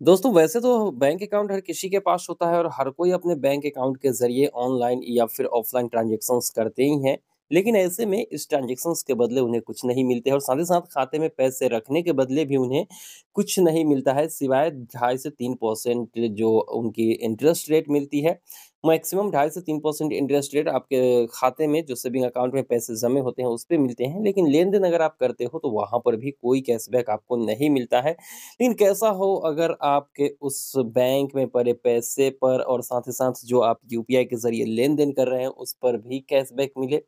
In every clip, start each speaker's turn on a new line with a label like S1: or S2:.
S1: दोस्तों वैसे तो बैंक अकाउंट हर किसी के पास होता है और हर कोई अपने बैंक अकाउंट के ज़रिए ऑनलाइन या फिर ऑफ़लाइन ट्रांज़ैक्शंस करते ही हैं। लेकिन ऐसे में इस ट्रांज़ैक्शंस के बदले उन्हें कुछ नहीं मिलते और साथ ही साथ खाते में पैसे रखने के बदले भी उन्हें कुछ नहीं मिलता है सिवाय ढाई से 3% जो उनकी इंटरेस्ट रेट मिलती है। मैक्सिमम ढाई से 3% इंटरेस्ट रेट आपके खाते में जो सेविंग अकाउंट में पैसे जमे होते हैं उस पे मिलते हैं। लेकिन लेन-देन अगर आप करते हो तो वहाँ पर भी कोई कैशबैक आपको नहीं मिलता है। लेकिन कैसा हो अगर आपके उस बैंक में पड़े पैसे पर और साथ ही साथ जो आप यूपीआई के ज़रिए लेन-देन कर रहे हैं, उस पर भी कैशबैक मिले।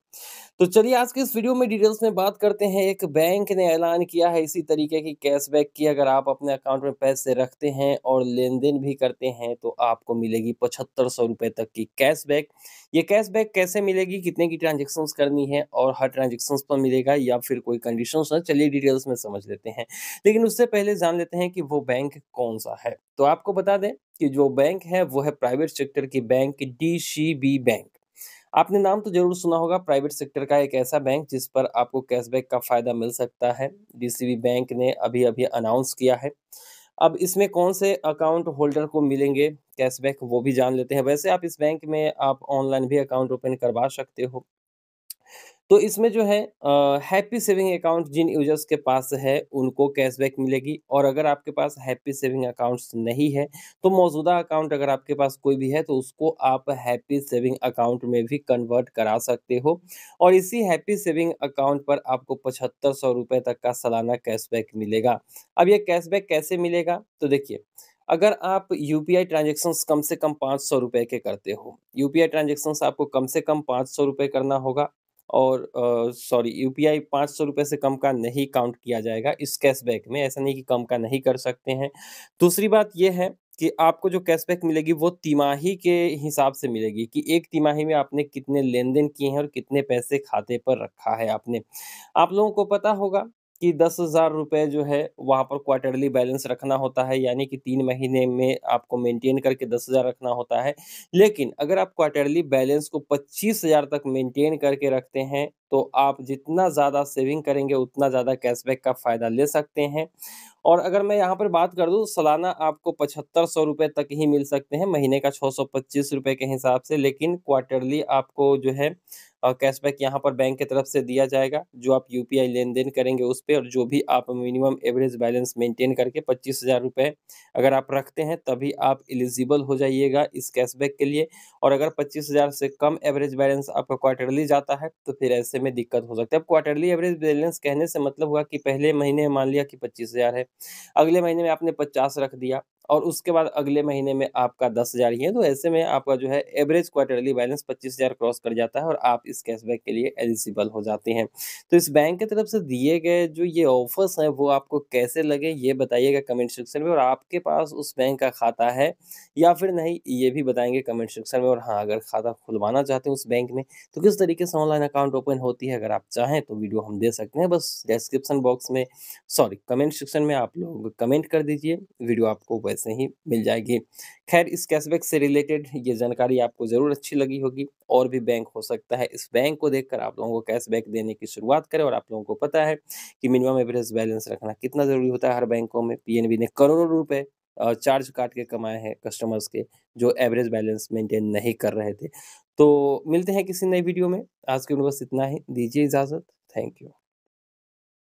S1: तो चलिए आज के इस वीडियो में डिटेल्स में बात करते हैं। एक बैंक ने ऐलान किया है इसी तरीके की कैशबैक की अगर आप अपने अकाउंट में पैसे रखते हैं और लेन-देन भी करते हैं, तो आपको मिलेगी ₹7500 तक की कैशबैक। ये कैशबैक कैसे मिलेगी, कितने की ट्रांज़ैक्शंस करनी है और हर ट्रांज़ैक्शंस पर मिलेगा या फिर कोई कंडीशंस है, चलिए डिटेल्स में समझ लेते हैं। लेकिन उससे पहले जान लेते हैं कि वो बैंक कौन-सा है। तो आपको बता दें कि जो बैंक है वो है प्राइवेट सेक्टर की बैंक डीसीबी बैंक। आपने नाम तो ज़रूर सुना होगा प्राइवेट सेक्टर का एक ऐसा बैंक जिस पर आपको कैशबैक का फ़ायदा मिल सकता है। डीसीबी बैंक ने अभी-अभी अनाउंस किया है। अब इसमें कौन से अकाउंट होल्डर को मिलेंगे कैशबैक वो भी जान लेते हैं। वैसे आप इस बैंक में आप ऑनलाइन भी अकाउंट ओपन करवा सकते हो। तो इसमें जो है हैप्पी सेविंग अकाउंट जिन यूज़र्स के पास है, उनको कैशबैक मिलेगी और अगर आपके पास हैप्पी सेविंग अकाउंट्स नहीं है, तो मौजूदा अकाउंट अगर आपके पास कोई भी है, तो उसको आप हैप्पी सेविंग अकाउंट में भी कन्वर्ट करा सकते हो और इसी हैप्पी सेविंग अकाउंट पर आपको ₹7500 तक का सालाना कैशबैक मिलेगा। अब ये कैशबैक कैसे मिलेगा? तो देखिए, अगर आप यूपीआई ट्रांज़ैक्शंस कम से कम ₹500 के करते हो, यूपीआई ट्रांज़ैक्शंस आपको कम से कम ₹500 करना होगा और सॉरी यूपीआई ₹500 से कम का नहीं काउंट किया जाएगा इस कैशबैक में, ऐसा नहीं कि कम का नहीं कर सकते हैं। दूसरी बात ये है कि आपको जो कैशबैक मिलेगी वो तिमाही के हिसाब से मिलेगी कि 1 तिमाही में आपने कितने लेन-देन किए हैं और कितने पैसे खाते पर रखा है आपने। आप लोगों को पता होगा कि ₹10,000 जो है वहाँ पर क्वार्टरली बैलेंस रखना होता है, यानी कि 3 महीने में आपको मेंटेन करके 10,000 रखना होता है। लेकिन अगर आप क्वार्टरली बैलेंस को 25,000 तक मेंटेन करके रखते हैं, तो आप जितना ज़्यादा सेविंग करेंगे, उतना ज़्यादा कैशबैक का फ़ायदा ले सकते हैं। और अगर मैं यहाँ पर बात कर दूँ, सालाना आपको ₹7500 तक ही मिल सकते हैं, महीने का ₹625 के हिसाब से, लेकिन क्वार्टरली आपको जो है कैशबैक यहाँ पर बैंक की तरफ से दिया जाएगा, जो आप यूपीआई लेन-देन करेंगे उस पे और जो भी आप मिनिमम एवरेज बैलेंस मेंटेन करके ₹25,000 अगर आप रखते हैं, तभी आप एलिजिबल हो जाइएगा इस कैशबैक के लिए और अगर 25,000 से कम एवरेज बैलेंस आपका क्वार्टरली जाता है, तो फिर ऐसे में दिक्कत हो सकती है। अब क्वार्टरली एवरेज बैलेंस कहने से मतलब हुआ कि पहले महीने मान लिया कि 25,000 है, अगले महीने में आपने 50 रख दिया और उसके बाद अगले महीने में आपका 10,000 ही है, तो ऐसे में आपका जो है एवरेज क्वार्टरली बैलेंस 25,000 क्रॉस कर जाता है और आप इस कैशबैक के लिए एलिजिबल हो जाते हैं। तो इस बैंक की तरफ से दिए गए जो ये ऑफ़र्स हैं, वो आपको कैसे लगे ये बताइएगा कमेंट सेक्शन में और आपके पास उस बैंक का खाता है या फिर नहीं, ये भी बताएँगे कमेंट सेक्शन में और हाँ, अगर खाता खुलवाना चाहते हैं उस बैंक में, तो किस तरीके से ऑनलाइन अकाउंट ओपन होती है, अगर आप चाहें तो वीडियो हम दे सकते हैं। बस डिस्क्रिप्शन बॉक्स में सॉरी कमेंट सेक्शन में आप लोग कमेंट कर दीजिए, वीडियो आपको वैसे ही मिल जाएगी। ख़ैर इस कैशबैक से रिलेटेड ये जानकारी आपको ज़रूर अच्छी लगी होगी और भी बैंक हो सकता है इस बैंक को देखकर आप लोगों को कैशबैक देने की शुरुआत करें और आप लोगों को पता है कि मिनिमम एवरेज बैलेंस रखना कितना ज़रूरी होता है हर बैंकों में। पीएनबी ने करोड़ों रुपए चार्ज काट के कमाए हैं कस्टमर्स के, जो एवरेज बैलेंस मेंटेन नहीं कर रहे थे। तो मिलते हैं किसी नई वीडियो में, आज के लिए बस इतना ही, दीजिए इजाज़त। Thank you.